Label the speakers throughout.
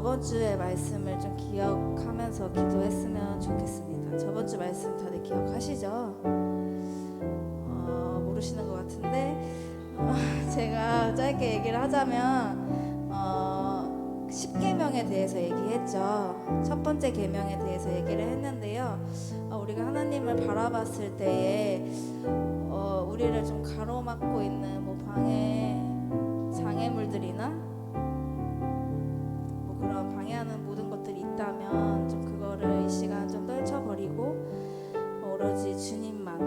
Speaker 1: 저번 주의 말씀을 좀 기억하면서 기도했으면 좋겠습니다. 저번 주 말씀 다들 기억하시죠? 모르시는 것 같은데 제가 짧게 얘기를 하자면 10계명에 대해서 얘기했죠. 첫 번째 계명에 대해서 얘기를 했는데요. 우리가 하나님을 바라봤을 때에 우리를 좀 가로막고 있는 뭐 방해 장애물들이나 뭐 그런 방해하는 모든 것들이 있다면 좀 그거를 이 시간 좀 떨쳐버리고 오로지 주님만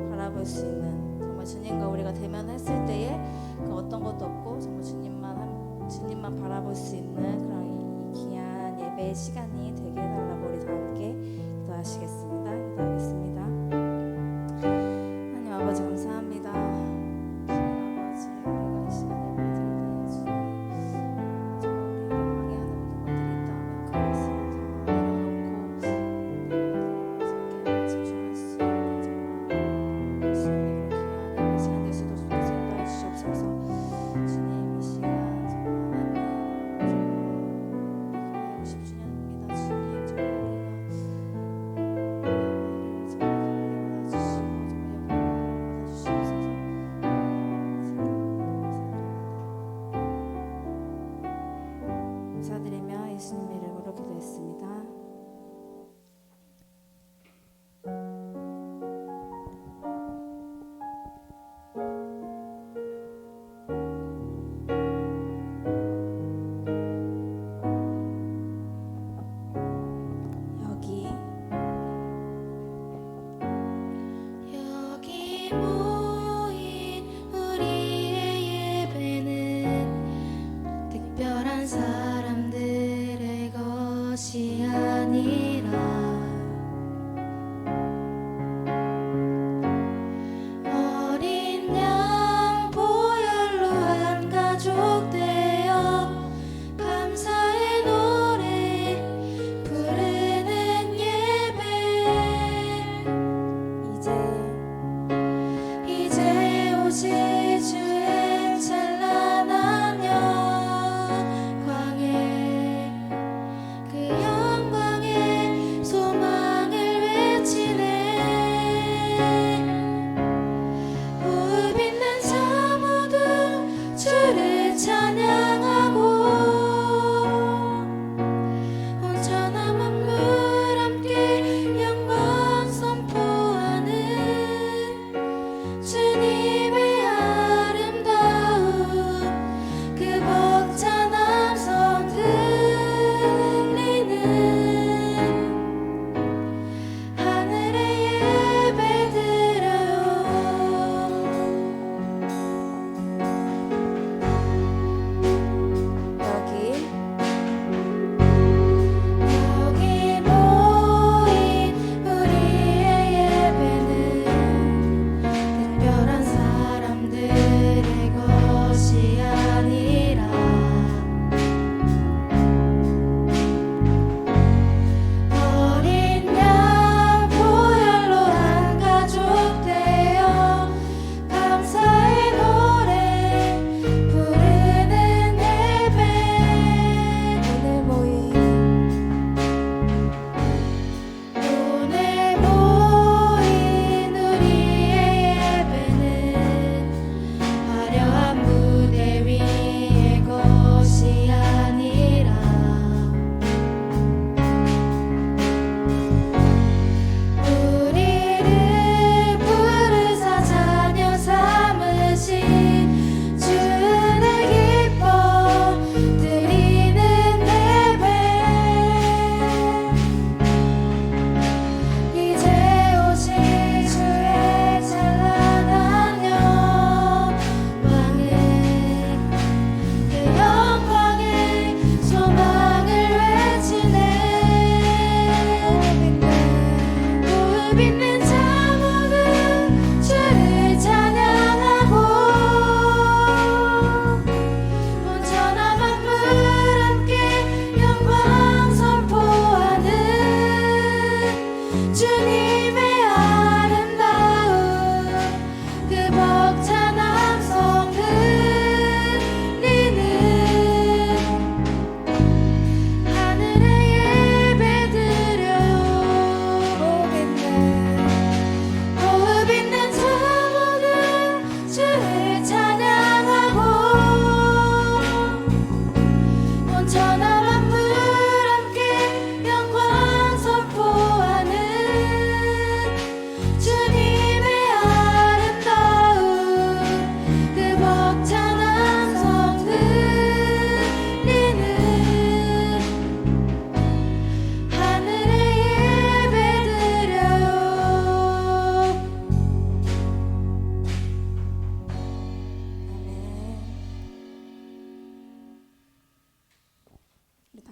Speaker 1: 바라볼 수 있는, 정말 주님과 우리가 대면했을 때에 그 어떤 것도 없고 정말 주님만 바라볼 수 있는 그런 이 귀한 예배의 시간이 되게 해달라고 우리 다 함께 기도하시겠습니다. 기도하겠습니다. 하나님 아버지 감사합니다. 주님 아버지, 우리가 이 시간 예배를 드릴 때 주님 정말 우리에게 방해하는 모든 것들이 있다면 그 말씀을 다 내려놓고 함께 집중할 수 있는 정말 주님의 그런 귀한 예배 시간 될 수 있도록 인도해 주시옵소서. 주님 이 시간 50주년입니다. 주님 정말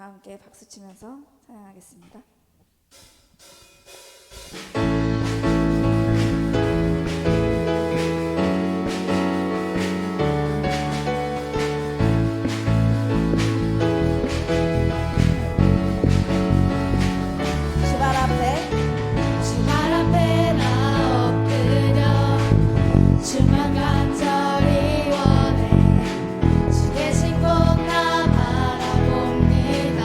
Speaker 1: 다 함께 박수 치면서 찬양하겠습니다.
Speaker 2: 주말 앞에 나 엎드려 주만 간절히 원해 주 계신 곳 나 바라봅니다.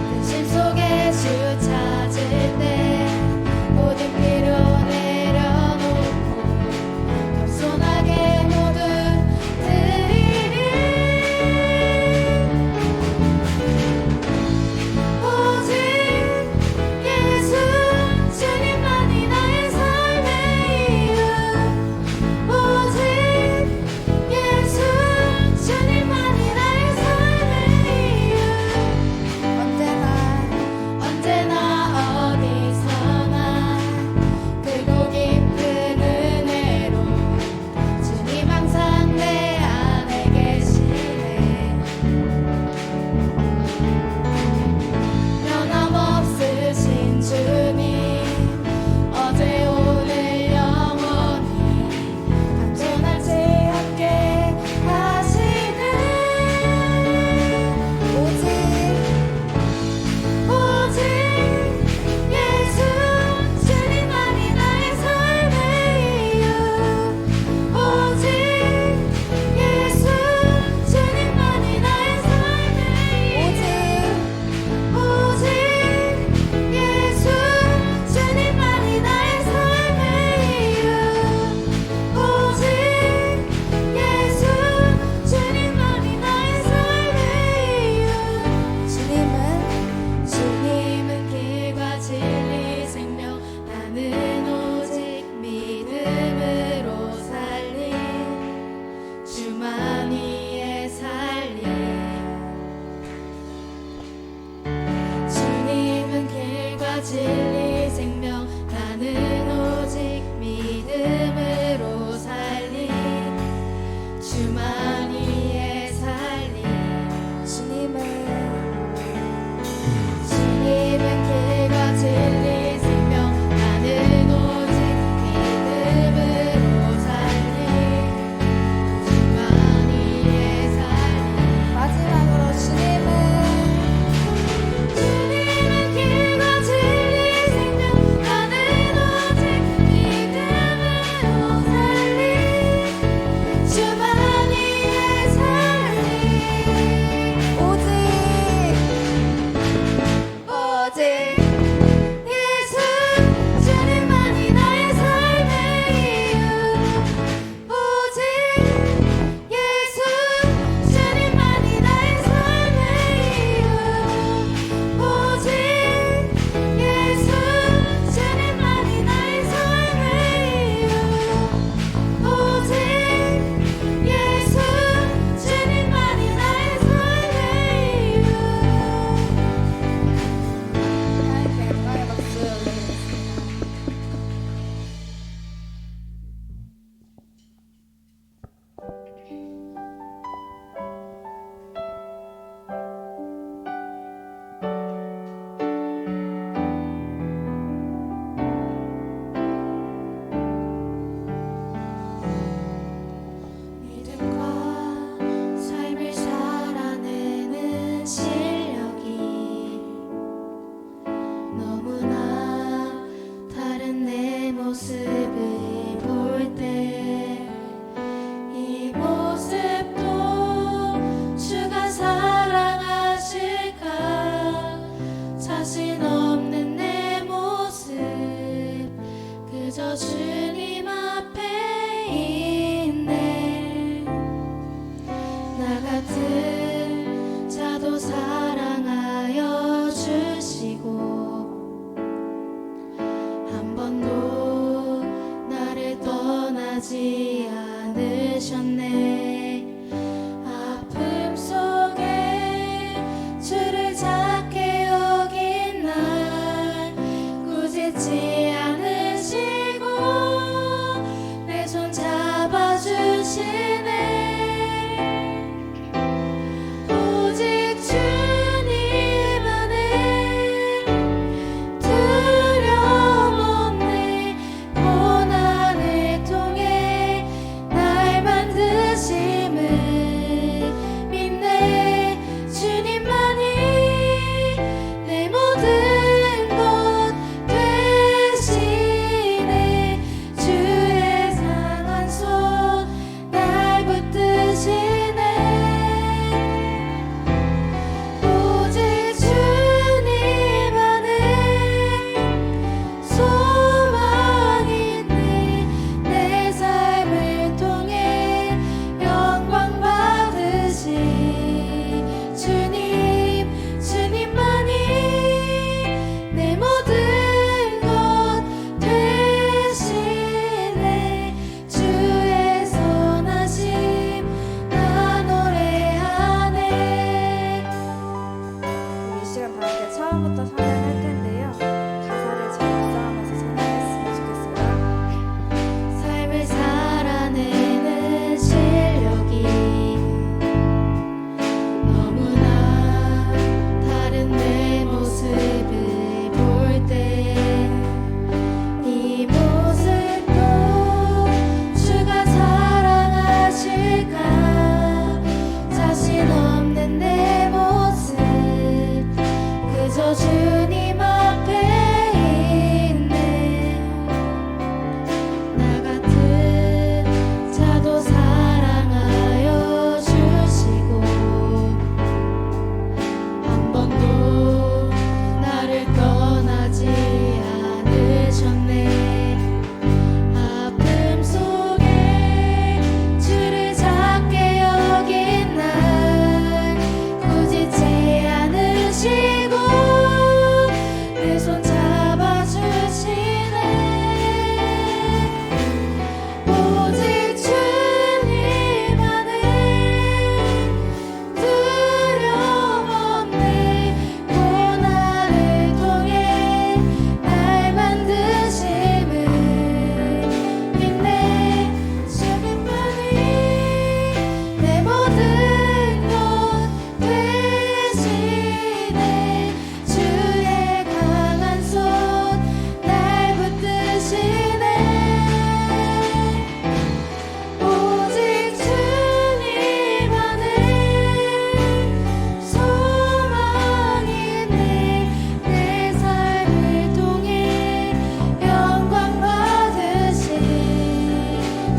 Speaker 2: 근심 속에 주 찾을 때 모든 필요 내려놓고 겸손하게 모두 드리리. 오직 예수 주님만이 나의 삶의 이유. 오직 예수 주님만이 나의 삶의 이유. 언제나 어디서나 크고 깊은 은혜로 주님 항상 내 안에 계시네. 변함없으신 주님 어제 오늘 영원히 간절할 때 함께 하시네. 오직 예수 주님만이 나의 삶의 이유. 오직 예수 주님만이 나의 삶의 이유. 오직 예수 주님만이 나의 삶의 이유. 오직 예수 주님만이 나의 삶의 이유. 주님은 길과 진리 생명 나는 오직 믿음으로 살리 주만이의 살리. 주님은 길과 진리 생명 나는 오직 믿음으로 살리 주만이의 살리. 주님은 길과 진리 생명 나는 오직 믿음으로 살리 주만이의 살리.
Speaker 1: 마지막으로
Speaker 2: 주님은 길과 진리 생명 나는 오직 믿음으로 살리 주만이의 살리. 오직 예수 주님만이 나의 삶의 이유. 오직 예수 주님만이 나의 삶의 이유. 오직 예수 주님만이 나의 삶의 이유. 오직 예수 주님만이 나의 삶의 이유.
Speaker 1: 하나님께 영광의 박수 올려드리겠습니다.
Speaker 2: 믿음과 삶을 살아내는 실력이 너무나 다른 내 모습을 볼 때 이 모습도 주가 사랑하실까. 자신 없는 내 모습 그저 주님 앞에 있네. 나 같은 자도 사랑하여 주시고 한 번도 나를 떠나지 않으셨네. 아픔 속에 주를 작게 여긴 날 꾸짖지 않으시고 내 손 잡아주시네.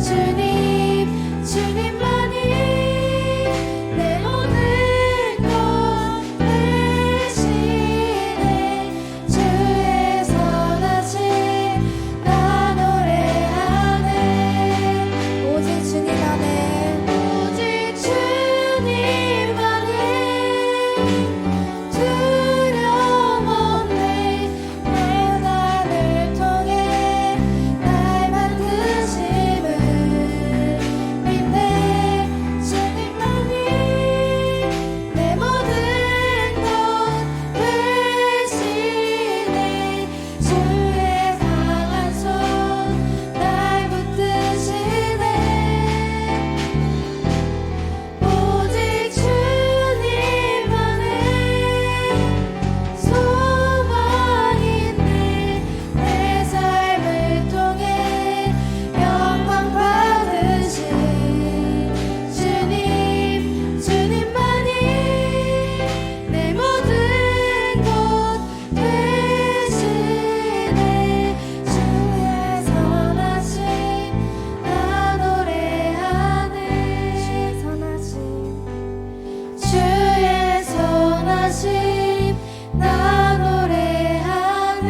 Speaker 2: 주님 주님만이 내 모든 것 되시네 주의 선하심 나 노래하네 오직 주님 안에 오직 주님 안에 두려움 없네 내 나를 통해 날 만드심을 믿네 주님만이 내 모든 것 되시네 주의 강한 손 날 붙드시네 오직 주님만의 소망 있네 내 삶을 통해 영광 받으신 주님 주님만이 내 모든 것 되시네 주의 선하심 나 노래하네 주의 선하심 나 노래하네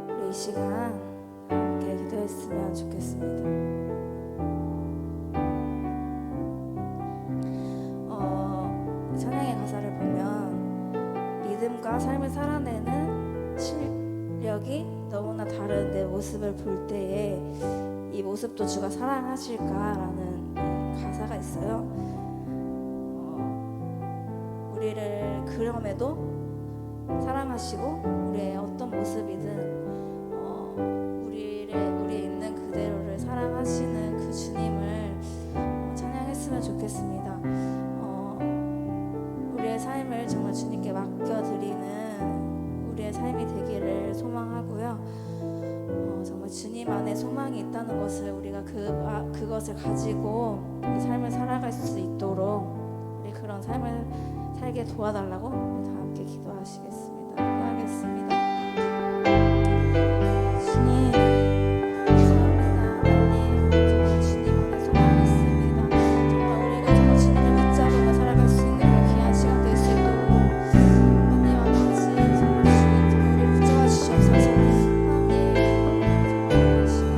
Speaker 1: 우리 이 시간 함께 기도했으면 좋겠습니다. 찬양의 가사를 보면 믿음과 삶을 살아내는 실력이 너무나 다른 내 모습을 볼 때에 이 모습도 주가 사랑하실까라는 이 가사가 있어요. 우리를 그럼에도 사랑하시고 우리의 어떤 모습이든 우리에 있는 그대로를 사랑하시는 그 주님을 찬양했으면 좋겠습니다. 우리의 삶을 정말 주님께 맡겨드리는 우리의 삶이 되기를 소망하고요. 정말 주님 안에 소망이 있다는 것을 우리가 그것을 가지고 이 삶을 살아갈 수 있도록 우리 그런 삶을 살게 도와달라고 우리 다 함께 기도하시겠습니다. 기도하겠습니다. 주님 감사합니다. 하나님 정말 주님 안에 소망이 있습니다. 정말 우리가 정말 주님을 붙잡으며 살아갈 수 있는 그런 귀한 시간 될 수 있도록 하나님과 같이 정말 주님 우리를 붙잡아 주시옵소서. 하나님 정말 이 시간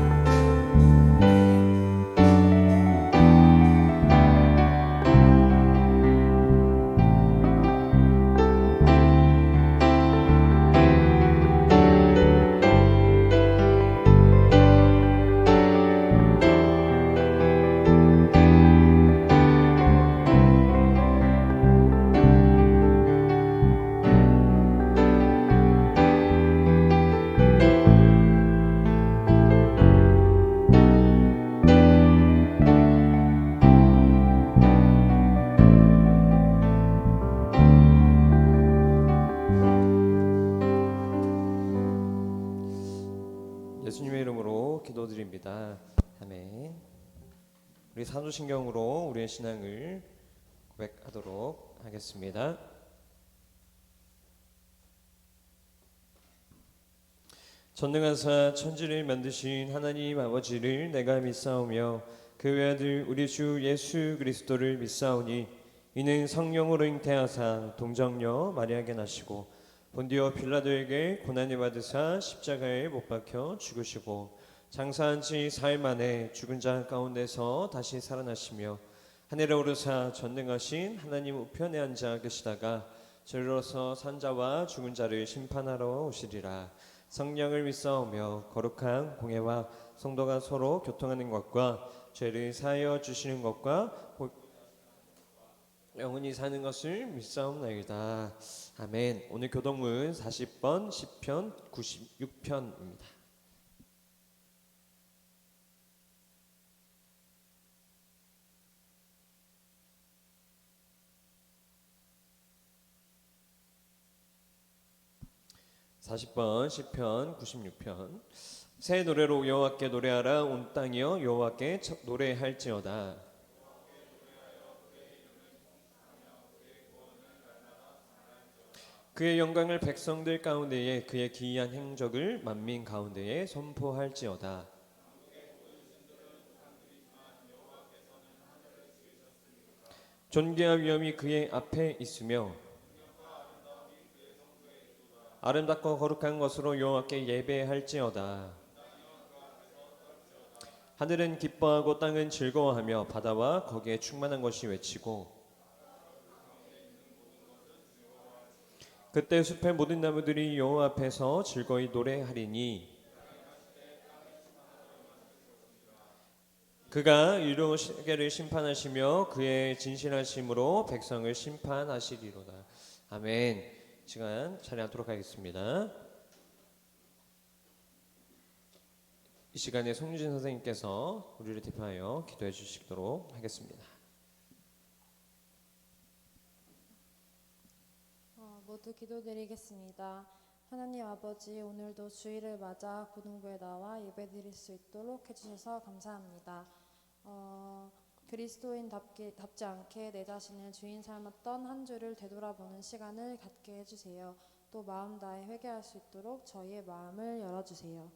Speaker 3: 예수님의 이름으로 기도드립니다. 아멘. 우리 사도신경으로 우리의 신앙을 고백하도록 하겠습니다. 전능하사 천지를 만드신 하나님 아버지를 내가 믿사오며 그 외아들 우리 주 예수 그리스도를 믿사오니 이는 성령으로 잉태하사 동정녀 마리아에게 나시고 본디오 빌라도에게 고난을 받으사 십자가에 못 박혀 죽으시고 장사한 지 4일 만에 죽은 자 가운데서 다시 살아나시며 하늘에 오르사 전능하신 하나님 우편에 앉아 계시다가 저리로서 산자와 죽은 자를 심판하러 오시리라. 성령을 믿사오며 거룩한 공예와 성도가 서로 교통하는 것과 죄를 사하여 주시는 것과 영원히 사는 것을 믿사옵나이다. 아멘. 오늘 교동문 40번 시편 96편입니다. (40번) 시편 96편. 새 노래로 여호와께 노래하라. 온 땅이여 여호와께 노래할지어다. 그의 영광을 백성들 가운데에 그의 기이한 행적을 만민 가운데에 선포할지어다. 존귀와 위엄이 그의 앞에 있으며 아름답고 거룩한 것으로 여호와께 예배할지어다. 하늘은 기뻐하고 땅은 즐거워하며 바다와 거기에 충만한 것이 외치고 그때 숲의 모든 나무들이 여호와 앞에서 즐거이 노래하리니 그가 이로 세계를 심판하시며 그의 진실하심으로 백성을 심판하시리로다. 아멘. 시간 차례하도록 하겠습니다. 이 시간에 송유진 선생님께서 우리를 대표하여 기도해 주시도록 하겠습니다.
Speaker 2: 모두 기도드리겠습니다. 하나님 아버지, 오늘도 주일을 맞아 고등부에 나와 예배드릴 수 있도록 해주셔서 감사합니다. 그리스도인답지 않게 내 자신을 주인 삼았던 한 주를 되돌아보는 시간을 갖게 해주세요. 또 마음 다해 회개할 수 있도록 저희의 마음을 열어주세요.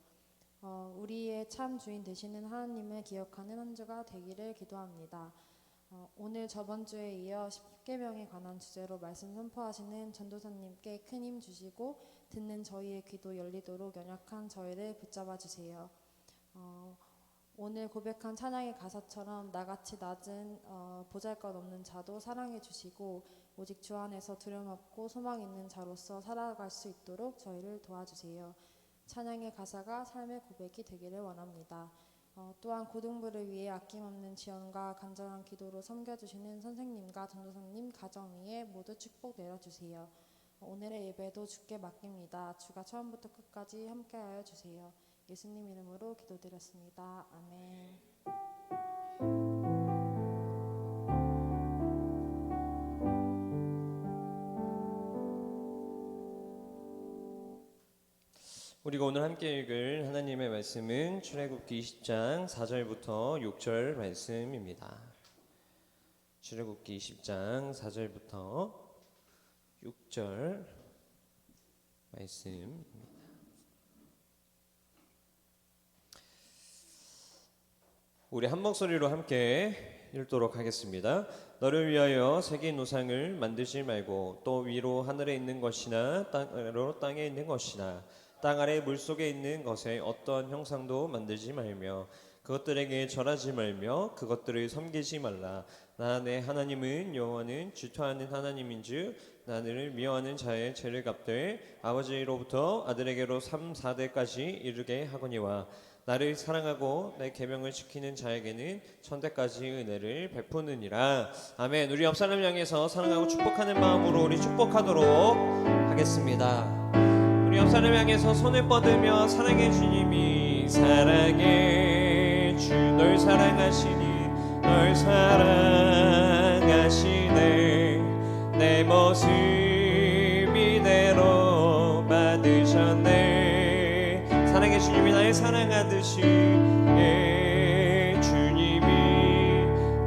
Speaker 2: 우리의 참 주인 되시는 하나님을 기억하는 한 주가 되기를 기도합니다. 오늘 저번 주에 이어 10계명에 관한 주제로 말씀 선포하시는 전도사님께 큰 힘 주시고 듣는 저희의 귀도 열리도록 연약한 저희를 붙잡아 주세요. 오늘 고백한 찬양의 가사처럼 나같이 낮은 보잘것없는 자도 사랑해 주시고 오직 주 안에서 두려움 없고 소망 있는 자로서 살아갈 수 있도록 저희를 도와주세요. 찬양의 가사가 삶의 고백이 되기를 원합니다. 또한 고등부를 위해 아낌없는 지원과 간절한 기도로 섬겨주시는 선생님과 전도사님 가정 위에 모두 축복 내려주세요. 오늘의 예배도 주께 맡깁니다. 주가 처음부터 끝까지 함께하여 주세요. 예수님 이름으로 기도드렸습니다. 아멘.
Speaker 3: 우리가 오늘 함께 읽을 하나님의 말씀은 출애굽기 20장 4절부터 6절 말씀입니다. 출애굽기 20장 4절부터 6절 말씀입니다. 우리 한 목소리로 함께 읽도록 하겠습니다. 너를 위하여 새긴 우상을 만들지 말고 또 위로 하늘에 있는 것이나 땅으로 땅에 있는 것이나 땅 아래 물속에 있는 것에 어떤 형상도 만들지 말며 그것들에게 절하지 말며 그것들을 섬기지 말라. 나 내 하나님은 여호와는 질투하는 하나님인즉 나를 미워하는 자의 죄를 갚되 아버지로부터 아들에게로 3, 4대까지 이르게 하거니와 나를 사랑하고 내 계명을 지키는 자에게는 천대까지 은혜를 베푸느니라. 아멘. 우리 옆 사람 향해서 사랑하고 축복하는 마음으로 우리 축복하도록 하겠습니다. 우리 옆 사람 향해서 손을 뻗으며 사랑해 주님이 사랑해 주 널 사랑하시니 널 사랑하시네 내 모습 이대로 받으셨네. 사랑해 주님이 날 사랑하듯이 주님이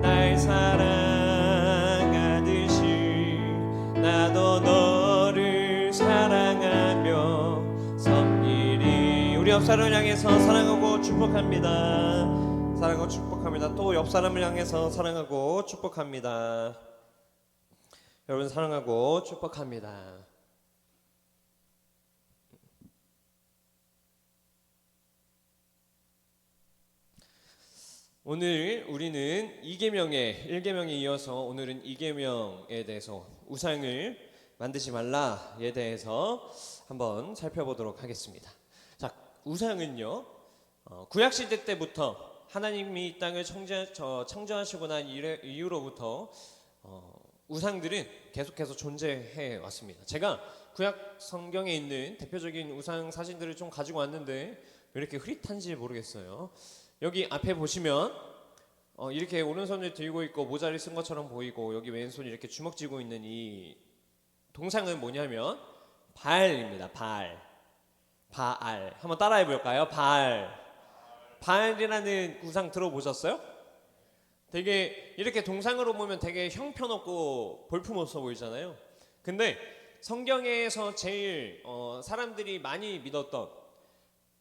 Speaker 3: 날 사랑하듯이 나도 너를 사랑하며 섬기리. 우리 옆 사람을 향해서 사랑하고 축복합니다. 사랑하고 축복합니다. 또 옆 사람을 향해서 사랑하고 축복합니다. 여러분 사랑하고 축복합니다. 오늘 우리는 2계명에 1계명에 이어서 오늘은 2계명에 대해서 우상을 만들지 말라에 대해서 한번 살펴보도록 하겠습니다. 자, 우상은요 구약시대 때부터 하나님이 이 땅을 창조하시고 난 이후로부터 우상들은 계속해서 존재해 왔습니다. 제가 구약 성경에 있는 대표적인 우상 사진들을 좀 가지고 왔는데 왜 이렇게 흐릿한지 모르겠어요. 여기 앞에 보시면 이렇게 오른손을 들고 있고 모자를 쓴 것처럼 보이고 여기 왼손이 이렇게 주먹 쥐고 있는 이 동상은 뭐냐면 바알입니다. 바알. 한번 따라해 볼까요? 바알이라는 우상 들어보셨어요? 되게 이렇게 동상으로 보면 되게 형편없고 볼품없어 보이잖아요. 근데 성경에서 제일 사람들이 많이 믿었던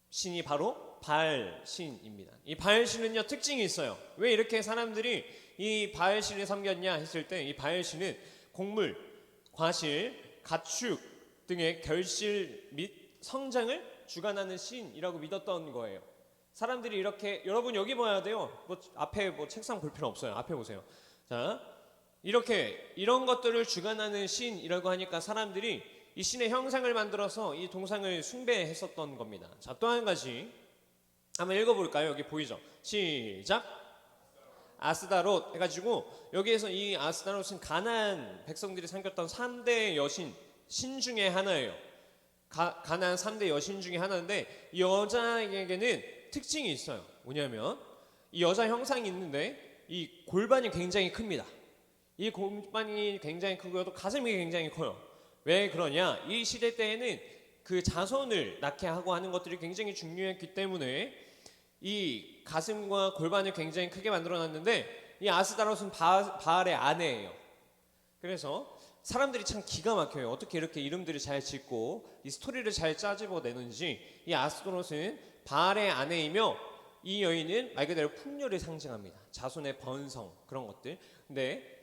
Speaker 3: 신이 바로 바알 신입니다. 이 바알 신은요 특징이 있어요. 왜 이렇게 사람들이 이 바알 신을 섬겼냐 했을 때 이 바알 신은 곡물, 과실, 가축 등의 결실 및 성장을 주관하는 신이라고 믿었던 거예요. 사람들이 이렇게, 여러분 여기 봐야 돼요. 뭐 앞에 뭐 책상 볼 필요 없어요. 앞에 보세요. 자, 이렇게 이런 것들을 주관하는 신이라고 하니까 사람들이 이 신의 형상을 만들어서 이 동상을 숭배했었던 겁니다. 자, 또 한 가지 한번 읽어볼까요? 여기 보이죠? 시작. 아스다롯 해가지고 여기에서 이 아스다롯은 가나안 백성들이 섬겼던 3대 여신 신 중에 하나예요. 가나안 3대 여신 중에 하나인데 이 여자에게는 특징이 있어요. 뭐냐면 이 여자 형상이 있는데 이 골반이 굉장히 큽니다. 이 골반이 굉장히 크고요, 또 가슴이 굉장히 커요. 왜 그러냐? 이 시대 때에는 그 자손을 낳게 하고 하는 것들이 굉장히 중요했기 때문에 이 가슴과 골반을 굉장히 크게 만들어놨는데 이 아스다롯은 바알의 아내예요. 그래서 사람들이 참 기가 막혀요. 어떻게 이렇게 이름들을 잘 짓고 이 스토리를 잘 짜집어내는지. 이 아스다롯은 바알의 아내이며 이 여인은 말 그대로 풍요를 상징합니다. 자손의 번성 그런 것들. 근데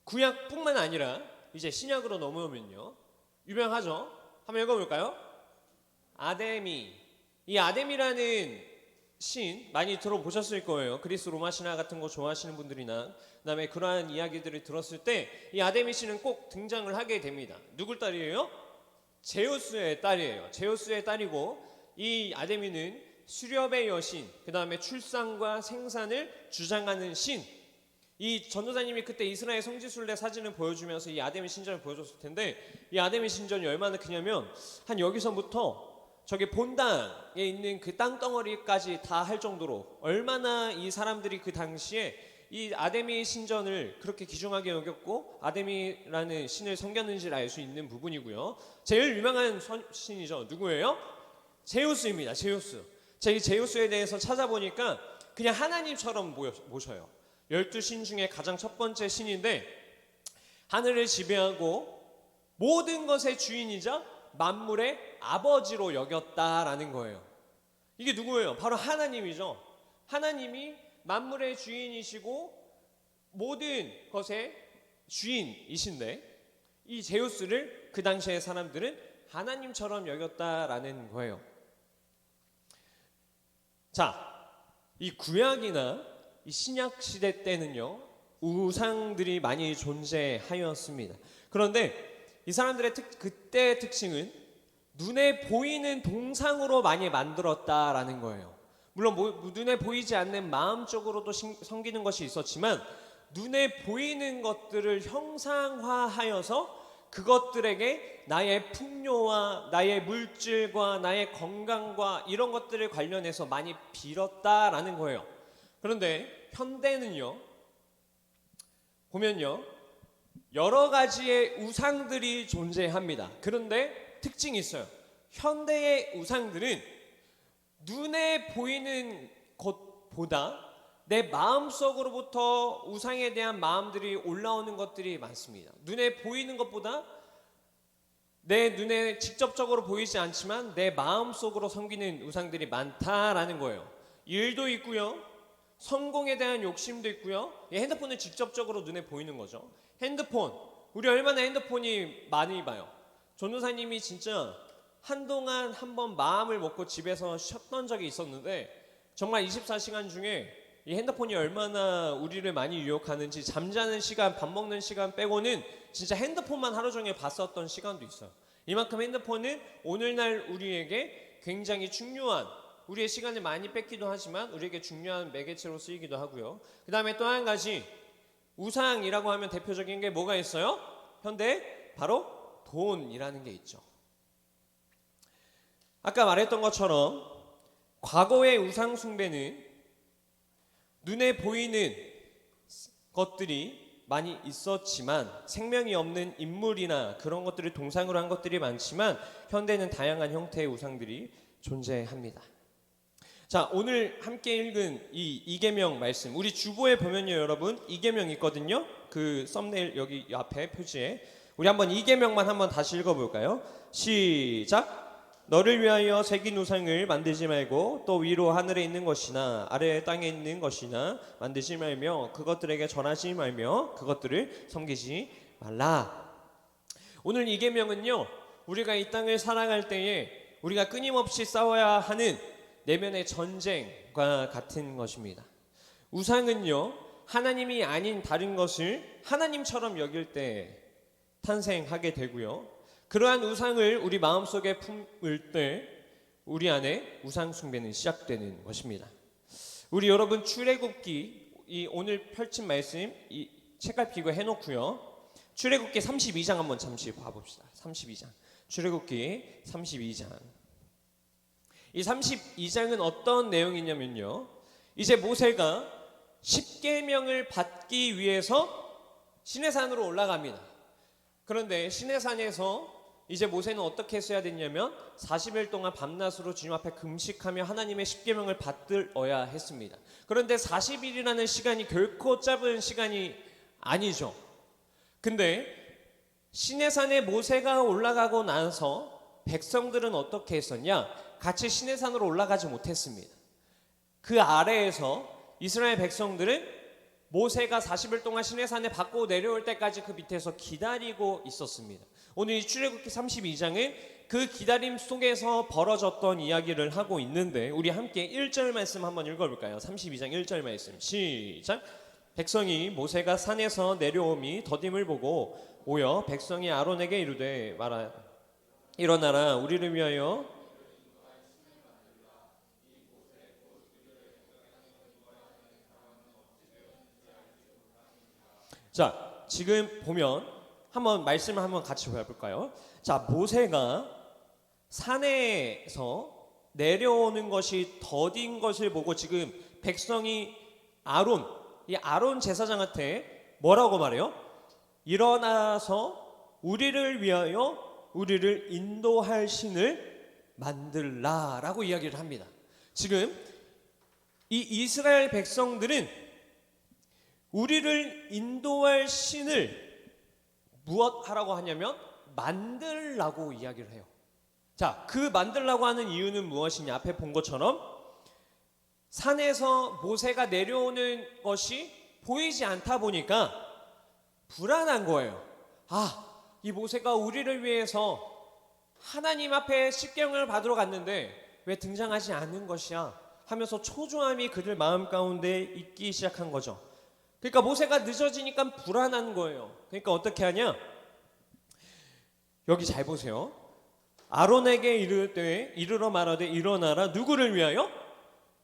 Speaker 3: 구약뿐만 아니라 이제 신약으로 넘어오면요 유명하죠. 한번 읽어볼까요? 아데미. 이 아데미라는 신 많이 들어보셨을 거예요. 그리스 로마 신화 같은 거 좋아하시는 분들이나 그다음에 그러한 이야기들을 들었을 때 이 아데미 신은 꼭 등장을 하게 됩니다. 누굴 딸이에요? 제우스의 딸이에요. 제우스의 딸이고 이 아데미는 수렵의 여신, 그 다음에 출산과 생산을 주장하는 신. 이 전도사님이 그때 이스라엘 성지순례 사진을 보여주면서 이 아데미 신전을 보여줬을 텐데 이 아데미 신전이 얼마나 크냐면 한 여기서부터 저기 본당에 있는 그 땅덩어리까지 다 할 정도로 얼마나 이 사람들이 그 당시에 이 아데미 신전을 그렇게 귀중하게 여겼고 아데미라는 신을 섬겼는지를 알 수 있는 부분이고요. 제일 유명한 신이죠. 누구예요? 제우스입니다. 제우스. 제가 이 제우스에 대해서 찾아보니까 그냥 하나님처럼 모셔요. 12신 중에 가장 첫 번째 신인데 하늘을 지배하고 모든 것의 주인이자 만물의 아버지로 여겼다라는 거예요. 이게 누구예요? 바로 하나님이죠. 하나님이 만물의 주인이시고 모든 것의 주인이신데 이 제우스를 그 당시의 사람들은 하나님처럼 여겼다라는 거예요. 자, 이 구약이나 이 신약 시대 때는요 우상들이 많이 존재하였습니다. 그런데 이 사람들의 그때의 특징은 눈에 보이는 동상으로 많이 만들었다라는 거예요. 물론 눈에 보이지 않는 마음적으로도 섬기는 것이 있었지만 눈에 보이는 것들을 형상화하여서 그것들에게 나의 풍요와 나의 물질과 나의 건강과 이런 것들을 관련해서 많이 빌었다라는 거예요. 그런데 현대는요 보면요 여러 가지의 우상들이 존재합니다. 그런데 특징이 있어요. 현대의 우상들은 눈에 보이는 것보다 내 마음속으로부터 우상에 대한 마음들이 올라오는 것들이 많습니다. 눈에 보이는 것보다 내 눈에 직접적으로 보이지 않지만 내 마음속으로 섬기는 우상들이 많다라는 거예요. 일도 있고요. 성공에 대한 욕심도 있고요. 핸드폰은 직접적으로 눈에 보이는 거죠. 핸드폰, 우리 얼마나 핸드폰이 많이 봐요. 전도사님이 진짜 한동안 한번 마음을 먹고 집에서 쉬었던 적이 있었는데 정말 24시간 중에 이 핸드폰이 얼마나 우리를 많이 유혹하는지 잠자는 시간, 밥 먹는 시간 빼고는 진짜 핸드폰만 하루 종일 봤었던 시간도 있어요. 이만큼 핸드폰은 오늘날 우리에게 굉장히 중요한, 우리의 시간을 많이 뺏기도 하지만 우리에게 중요한 매개체로 쓰이기도 하고요. 그 다음에 또 한 가지 우상이라고 하면 대표적인 게 뭐가 있어요? 현대 바로 돈이라는 게 있죠. 아까 말했던 것처럼 과거의 우상 숭배는 눈에 보이는 것들이 많이 있었지만 생명이 없는 인물이나 그런 것들을 동상으로 한 것들이 많지만 현대는 다양한 형태의 우상들이 존재합니다. 자, 오늘 함께 읽은 이 이계명 말씀, 우리 주보에 보면요 여러분 이계명 있거든요. 그 썸네일 여기 앞에 표지에 우리 한번 이 계명만 한번 다시 읽어볼까요? 시작. 너를 위하여 새긴 우상을 만들지 말고 또 위로 하늘에 있는 것이나 아래 땅에 있는 것이나 만들지 말며 그것들에게 절하지 말며 그것들을 섬기지 말라. 오늘 이 계명은요, 우리가 이 땅을 살아갈 때에 우리가 끊임없이 싸워야 하는 내면의 전쟁과 같은 것입니다. 우상은요, 하나님이 아닌 다른 것을 하나님처럼 여길 때 탄생하게 되고요, 그러한 우상을 우리 마음속에 품을 때 우리 안에 우상 숭배는 시작되는 것입니다. 우리 여러분 출애굽기, 이 오늘 펼친 말씀 이 책갈피고 해놓고요, 출애굽기 32장 한번 잠시 봐봅시다. 32장 출애굽기 32장. 이 32장은 어떤 내용이냐면요, 이제 모세가 십계명을 받기 위해서 시내산으로 올라갑니다. 그런데 시내산에서 이제 모세는 어떻게 했어야 됐냐면 40일 동안 밤낮으로 주님 앞에 금식하며 하나님의 십계명을 받들어야 했습니다. 그런데 40일이라는 시간이 결코 짧은 시간이 아니죠. 근데 시내산에 모세가 올라가고 나서 백성들은 어떻게 했었냐? 같이 시내산으로 올라가지 못했습니다. 그 아래에서 이스라엘 백성들은 모세가 40일 동안 시내산에 받고 내려올 때까지 그 밑에서 기다리고 있었습니다. 오늘 이 출애굽기 32장은 그 기다림 속에서 벌어졌던 이야기를 하고 있는데, 우리 함께 1절 말씀 한번 읽어볼까요? 32장 1절 말씀 시작. 백성이 모세가 산에서 내려오미 더딤을 보고 오여 백성이 아론에게 이르되 말하 일어나라 우리를 위하여 자, 지금 보면 한번 말씀을 한번 같이 배워볼까요? 자, 모세가 산에서 내려오는 것이 더딘 것을 보고 지금 백성이 이 아론 제사장한테 뭐라고 말해요? 일어나서 우리를 위하여 우리를 인도할 신을 만들라라고 이야기를 합니다. 지금 이 이스라엘 백성들은 우리를 인도할 신을 무엇 하라고 하냐면 만들라고 이야기를 해요. 자, 그 만들라고 하는 이유는 무엇이냐? 앞에 본 것처럼 산에서 모세가 내려오는 것이 보이지 않다 보니까 불안한 거예요. 이 모세가 우리를 위해서 하나님 앞에 십계명을 받으러 갔는데 왜 등장하지 않는 것이야? 하면서 초조함이 그들 마음 가운데 있기 시작한 거죠. 그러니까 모세가 늦어지니까 불안한 거예요. 그러니까 어떻게 하냐? 여기 잘 보세요. 아론에게 이르러 말하되 일어나라. 누구를 위하여?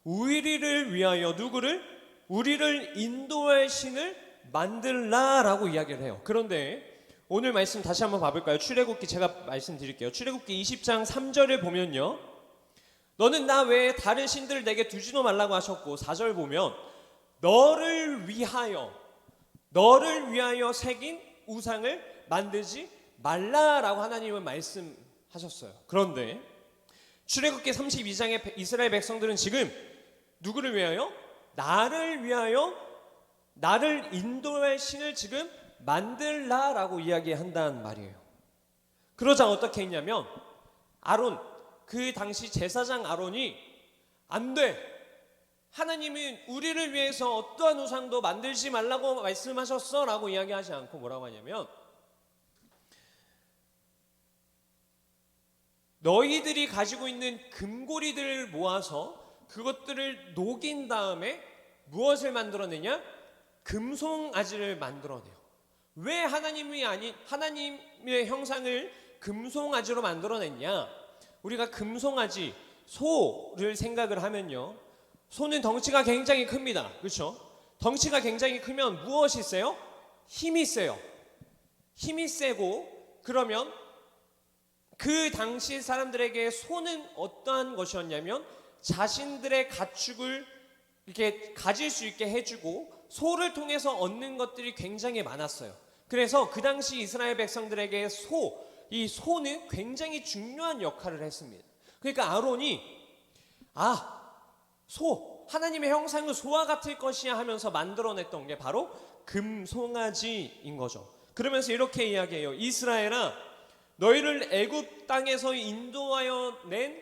Speaker 3: 우리를 위하여. 누구를? 우리를 인도할 신을 만들라라고 이야기를 해요. 그런데 오늘 말씀 다시 한번 봐볼까요? 출애굽기 제가 말씀드릴게요. 출애굽기 20장 3절을 보면요, 너는 나 외에 다른 신들을 내게 두지도 말라고 하셨고, 4절 보면 너를 위하여 새긴 우상을 만들지 말라라고 하나님은 말씀하셨어요. 그런데 출애굽기 32장의 이스라엘 백성들은 지금 누구를 위하여? 나를 위하여 나를 인도할 신을 지금 만들라라고 이야기한다는 말이에요. 그러자 어떻게 했냐면 그 당시 제사장 아론이 안 돼, 하나님은 우리를 위해서 어떠한 우상도 만들지 말라고 말씀하셨어 라고 이야기하지 않고 뭐라고 하냐면, 너희들이 가지고 있는 금고리들을 모아서 그것들을 녹인 다음에 무엇을 만들어내냐? 금송아지를 만들어내요. 왜 하나님이 아닌 하나님의 형상을 금송아지로 만들어냈냐? 우리가 금송아지, 소를 생각을 하면요, 소는 덩치가 굉장히 큽니다. 그렇죠? 덩치가 굉장히 크면 무엇이 세요? 힘이 세요. 힘이 세고, 그러면 그 당시 사람들에게 소는 어떠한 것이었냐면 자신들의 가축을 이렇게 가질 수 있게 해주고 소를 통해서 얻는 것들이 굉장히 많았어요. 그래서 그 당시 이스라엘 백성들에게 이 소는 굉장히 중요한 역할을 했습니다. 그러니까 아론이 하나님의 형상은 소와 같을 것이야 하면서 만들어냈던 게 바로 금송아지인 거죠. 그러면서 이렇게 이야기해요. 이스라엘아, 너희를 애굽 땅에서 인도하여 낸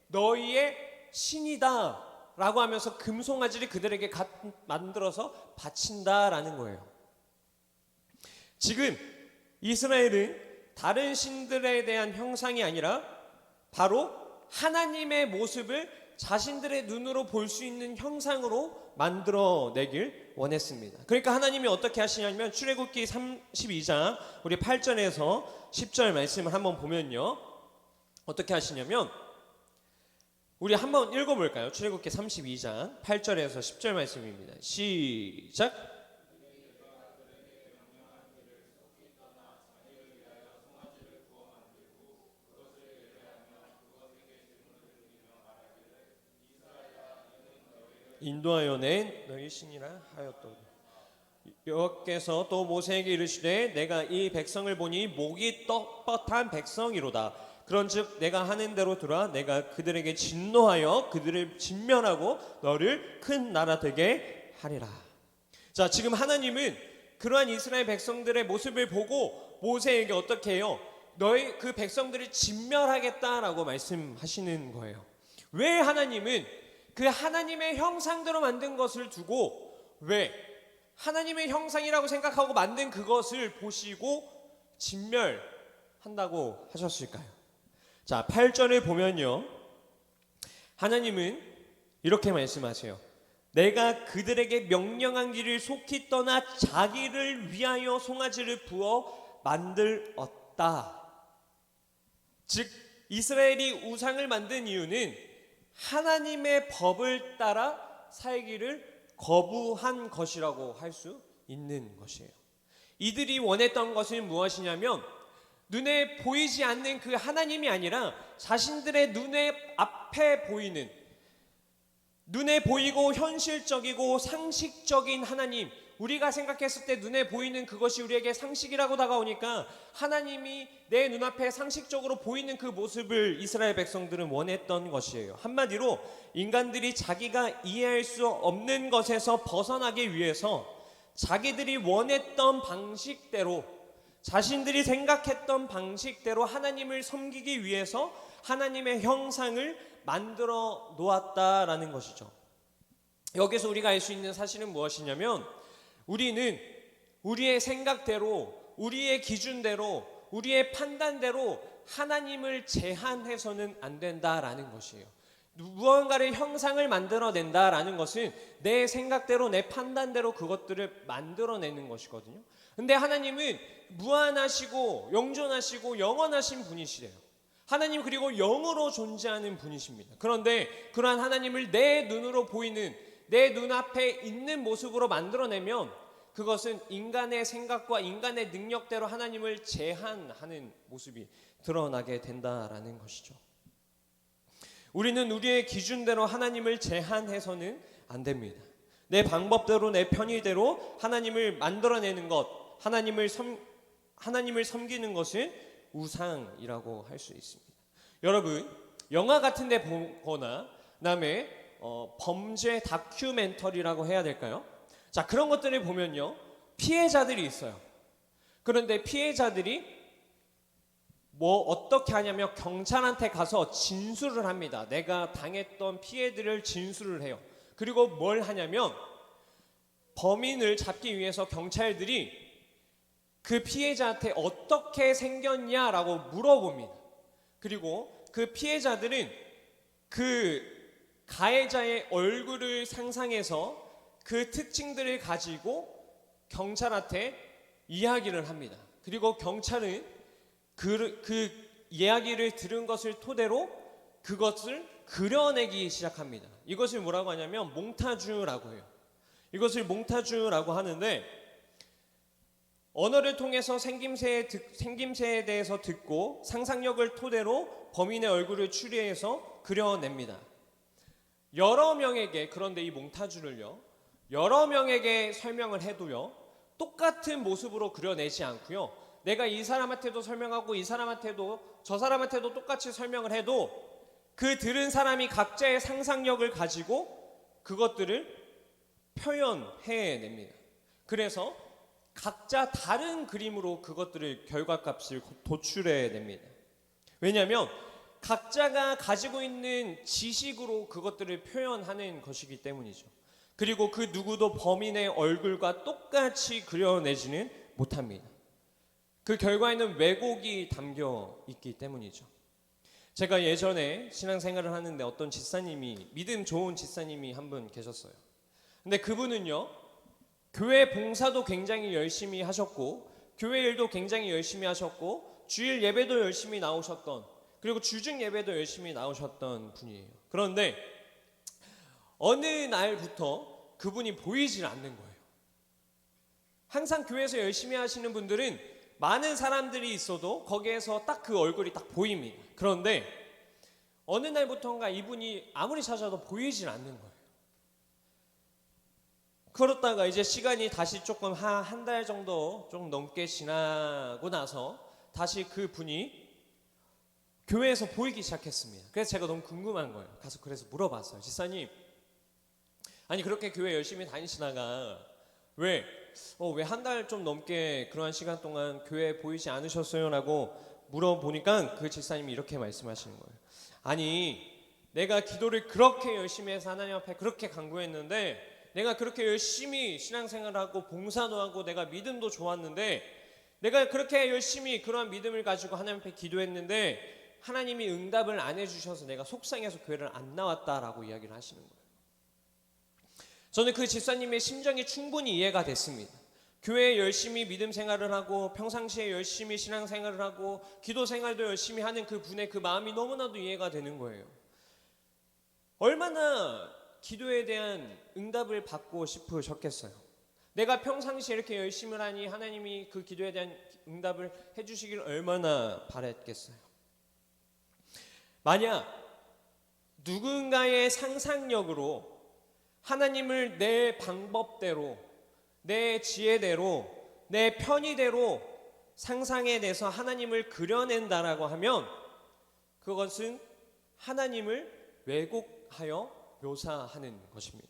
Speaker 3: 너희의 신이다 라고 하면서 금송아지를 그들에게 만들어서 바친다라는 거예요. 지금 이스라엘은 다른 신들에 대한 형상이 아니라 바로 하나님의 모습을 자신들의 눈으로 볼 수 있는 형상으로 만들어내길 원했습니다. 그러니까 하나님이 어떻게 하시냐면 출애굽기 32장 우리 8절에서 10절 말씀을 한번 보면요, 어떻게 하시냐면 우리 한번 읽어볼까요? 출애굽기 32장 8절에서 10절 말씀입니다. 시작. 인도하여 낸 너희 신이라 하였더니 여호와께서 또 모세에게 이르시되 내가 이 백성을 보니 목이 뻣뻣한 백성이로다. 그런즉 내가 하는 대로 들어 내가 그들에게 진노하여 그들을 진멸하고 너를 큰 나라 되게 하리라. 자, 지금 하나님은 그러한 이스라엘 백성들의 모습을 보고 모세에게 어떻게 해요? 너희 그 백성들을 진멸하겠다라고 말씀하시는 거예요. 왜 하나님은 그 하나님의 형상대로 만든 것을 두고 왜 하나님의 형상이라고 생각하고 만든 그것을 보시고 진멸한다고 하셨을까요? 자, 8절을 보면요, 하나님은 이렇게 말씀하세요. 내가 그들에게 명령한 길을 속히 떠나 자기를 위하여 송아지를 부어 만들었다. 즉 이스라엘이 우상을 만든 이유는 하나님의 법을 따라 살기를 거부한 것이라고 할 수 있는 것이에요. 이들이 원했던 것은 무엇이냐면 눈에 보이지 않는 그 하나님이 아니라 자신들의 눈에 앞에 보이는, 눈에 보이고 현실적이고 상식적인 하나님, 우리가 생각했을 때 눈에 보이는 그것이 우리에게 상식이라고 다가오니까 하나님이 내 눈앞에 상식적으로 보이는 그 모습을 이스라엘 백성들은 원했던 것이에요. 한마디로 인간들이 자기가 이해할 수 없는 것에서 벗어나기 위해서 자기들이 원했던 방식대로, 자신들이 생각했던 방식대로 하나님을 섬기기 위해서 하나님의 형상을 만들어 놓았다라는 것이죠. 여기서 우리가 알 수 있는 사실은 무엇이냐면 우리는 우리의 생각대로, 우리의 기준대로, 우리의 판단대로 하나님을 제한해서는 안 된다라는 것이에요. 무언가를 형상을 만들어낸다라는 것은 내 생각대로, 내 판단대로 그것들을 만들어내는 것이거든요. 근데 하나님은 무한하시고 영존하시고 영원하신 분이시래요. 하나님 그리고 영으로 존재하는 분이십니다. 그런데 그러한 하나님을 내 눈으로 보이는, 내 눈앞에 있는 모습으로 만들어내면 그것은 인간의 생각과 인간의 능력대로 하나님을 제한하는 모습이 드러나게 된다라는 것이죠. 우리는 우리의 기준대로 하나님을 제한해서는 안 됩니다. 내 방법대로, 내 편의대로 하나님을 만들어내는 것, 하나님을 섬기는 것은 우상이라고 할 수 있습니다. 여러분, 영화 같은 데 보거나 그다음에 범죄 다큐멘터리라고 해야 될까요? 자, 그런 것들을 보면요, 피해자들이 있어요. 그런데 피해자들이 어떻게 하냐면 경찰한테 가서 진술을 합니다. 내가 당했던 피해들을 진술을 해요. 그리고 뭘 하냐면 범인을 잡기 위해서 경찰들이 그 피해자한테 어떻게 생겼냐라고 물어봅니다. 그리고 그 피해자들은 그 가해자의 얼굴을 상상해서 그 특징들을 가지고 경찰한테 이야기를 합니다. 그리고 경찰은 그 이야기를 들은 것을 토대로 그것을 그려내기 시작합니다. 이것을 뭐라고 하냐면 몽타주라고 해요. 이것을 몽타주라고 하는데 언어를 통해서 생김새에 대해서 듣고 상상력을 토대로 범인의 얼굴을 추리해서 그려냅니다. 여러 명에게, 그런데 이 몽타주를요, 여러 명에게 설명을 해도요, 똑같은 모습으로 그려내지 않고요, 내가 이 사람한테도 설명하고 이 사람한테도 저 사람한테도 똑같이 설명을 해도 그 들은 사람이 각자의 상상력을 가지고 그것들을 표현해냅니다. 그래서 각자 다른 그림으로 그것들을 결과값을 도출해 냅니다. 왜냐하면 각자가 가지고 있는 지식으로 그것들을 표현하는 것이기 때문이죠. 그리고 그 누구도 범인의 얼굴과 똑같이 그려내지는 못합니다. 그 결과에는 왜곡이 담겨 있기 때문이죠. 제가 예전에 신앙생활을 하는데 어떤 집사님이, 믿음 좋은 집사님이 한 분 계셨어요. 근데 그분은요, 교회 봉사도 굉장히 열심히 하셨고, 교회 일도 굉장히 열심히 하셨고, 주일 예배도 열심히 나오셨던, 그리고 주중 예배도 열심히 나오셨던 분이에요. 그런데 어느 날부터 그분이 보이질 않는 거예요. 항상 교회에서 열심히 하시는 분들은 많은 사람들이 있어도 거기에서 딱 그 얼굴이 딱 보입니다. 그런데 어느 날부터인가 이분이 아무리 찾아도 보이질 않는 거예요. 그렇다가 이제 시간이 다시 조금 한 달 정도 좀 넘게 지나고 나서 다시 그 분이 교회에서 보이기 시작했습니다. 그래서 제가 너무 궁금한 거예요. 가서 그래서 물어봤어요. 집사님, 아니 그렇게 교회 열심히 다니시다가 왜 한 달 좀 넘게 그러한 시간 동안 교회에 보이지 않으셨어요? 라고 물어보니까 그 집사님이 이렇게 말씀하시는 거예요. 아니 내가 기도를 그렇게 열심히 해서 하나님 앞에 그렇게 간구했는데, 내가 그렇게 열심히 신앙생활하고 봉사도 하고 내가 믿음도 좋았는데, 내가 그렇게 열심히 그러한 믿음을 가지고 하나님 앞에 기도했는데 하나님이 응답을 안 해주셔서 내가 속상해서 교회를 안 나왔다라고 이야기를 하시는 거예요. 저는 그 집사님의 심정이 충분히 이해가 됐습니다. 교회에 열심히 믿음 생활을 하고 평상시에 열심히 신앙생활을 하고 기도 생활도 열심히 하는 그 분의 그 마음이 너무나도 이해가 되는 거예요. 얼마나 기도에 대한 응답을 받고 싶으셨겠어요. 내가 평상시에 이렇게 열심히 하니 하나님이 그 기도에 대한 응답을 해주시길 얼마나 바랬겠어요. 만약 누군가의 상상력으로 하나님을 내 방법대로, 내 지혜대로, 내 편의대로 상상해내서 하나님을 그려낸다라고 하면 그것은 하나님을 왜곡하여 묘사하는 것입니다.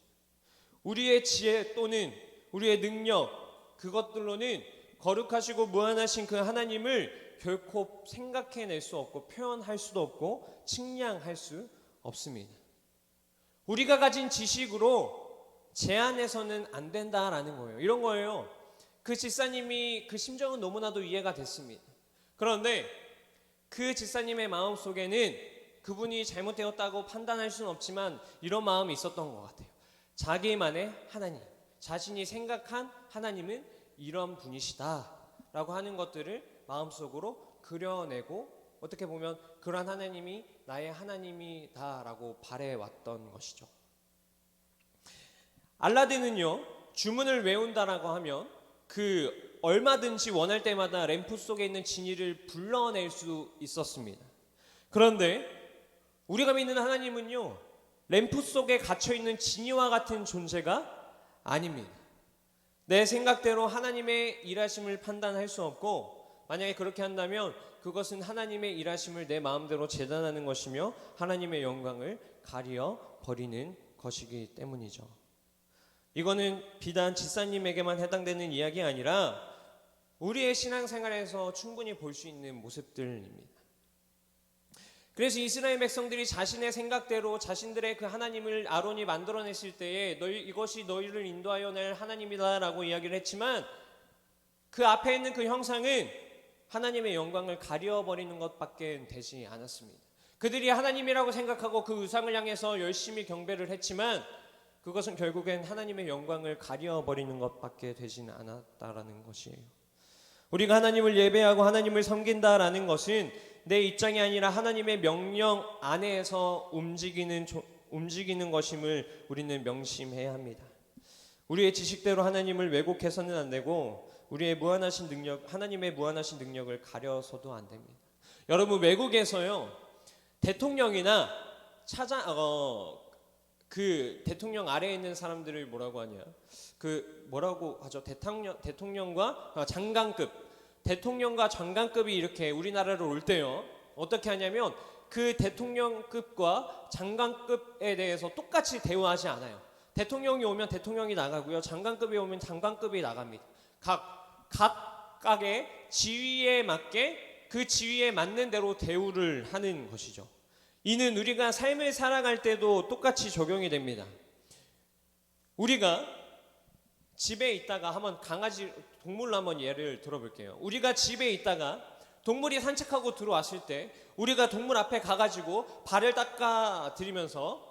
Speaker 3: 우리의 지혜 또는 우리의 능력, 그것들로는 거룩하시고 무한하신 그 하나님을 결코 생각해낼 수 없고 표현할 수도 없고 측량할 수 없습니다. 우리가 가진 지식으로 제한해서는 안 된다라는 거예요. 이런 거예요. 그 집사님이 그 심정은 너무나도 이해가 됐습니다. 그런데 그 집사님의 마음속에는 그분이 잘못되었다고 판단할 수는 없지만 이런 마음이 있었던 것 같아요. 자기만의 하나님, 자신이 생각한 하나님은 이런 분이시다라고 하는 것들을 마음속으로 그려내고, 어떻게 보면 그러한 하나님이 나의 하나님이다라고 바래왔던 것이죠. 알라딘은요, 주문을 외운다라고 하면 그 얼마든지 원할 때마다 램프 속에 있는 지니를 불러낼 수 있었습니다. 그런데 우리가 믿는 하나님은요, 램프 속에 갇혀있는 지니와 같은 존재가 아닙니다. 내 생각대로 하나님의 일하심을 판단할 수 없고, 만약에 그렇게 한다면 그것은 하나님의 일하심을 내 마음대로 재단하는 것이며 하나님의 영광을 가리어 버리는 것이기 때문이죠. 이거는 비단 집사님에게만 해당되는 이야기 아니라 우리의 신앙생활에서 충분히 볼 수 있는 모습들입니다. 그래서 이스라엘 백성들이 자신의 생각대로 자신들의 그 하나님을 아론이 만들어냈을 때에 이것이 너희를 인도하여 낼 하나님이다라고 이야기를 했지만, 그 앞에 있는 그 형상은 하나님의 영광을 가려버리는 것밖에 되지 않았습니다. 그들이 하나님이라고 생각하고 그 우상을 향해서 열심히 경배를 했지만 그것은 결국엔 하나님의 영광을 가려버리는 것밖에 되지는 않았다라는 것이에요. 우리가 하나님을 예배하고 하나님을 섬긴다라는 것은 내 입장이 아니라 하나님의 명령 안에서 움직이는 것임을 우리는 명심해야 합니다. 우리의 지식대로 하나님을 왜곡해서는 안 되고, 우리의 무한하신 능력, 하나님의 무한하신 능력을 가려서도 안 됩니다. 여러분, 외국에서요, 대통령이나 그 대통령 아래에 있는 사람들을 뭐라고 하냐? 뭐라고 하죠? 대통령과 장관급, 대통령과 장관급이 이렇게 우리나라로 올 때요, 어떻게 하냐면 그 대통령급과 장관급에 대해서 똑같이 대우하지 않아요. 대통령이 오면 대통령이 나가고요, 장관급이 오면 장관급이 나갑니다. 각 각각의 지위에 맞게 그 지위에 맞는 대로 대우를 하는 것이죠. 이는 우리가 삶을 살아갈 때도 똑같이 적용이 됩니다. 우리가 집에 있다가 한번 동물로 한번 예를 들어볼게요. 우리가 집에 있다가 동물이 산책하고 들어왔을 때 우리가 동물 앞에 가가지고 발을 닦아 드리면서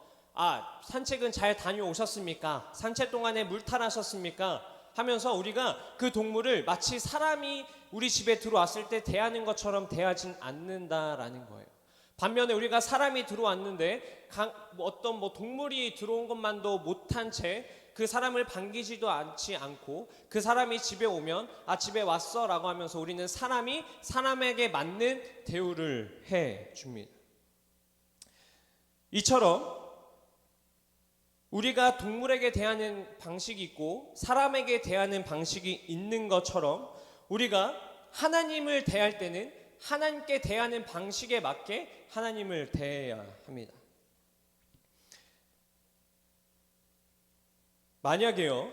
Speaker 3: 산책은 잘 다녀오셨습니까? 산책 동안에 물 탈하셨습니까? 하면서 우리가 그 동물을 마치 사람이 우리 집에 들어왔을 때 대하는 것처럼 대하진 않는다라는 거예요. 반면에 우리가 사람이 들어왔는데 어떤 동물이 들어온 것만도 못한 채 그 사람을 반기지도 않고 그 사람이 집에 오면 집에 왔어 라고 하면서 우리는 사람에게 맞는 대우를 해 줍니다. 이처럼 우리가 동물에게 대하는 방식이 있고 사람에게 대하는 방식이 있는 것처럼 우리가 하나님을 대할 때는 하나님께 대하는 방식에 맞게 하나님을 대해야 합니다. 만약에요,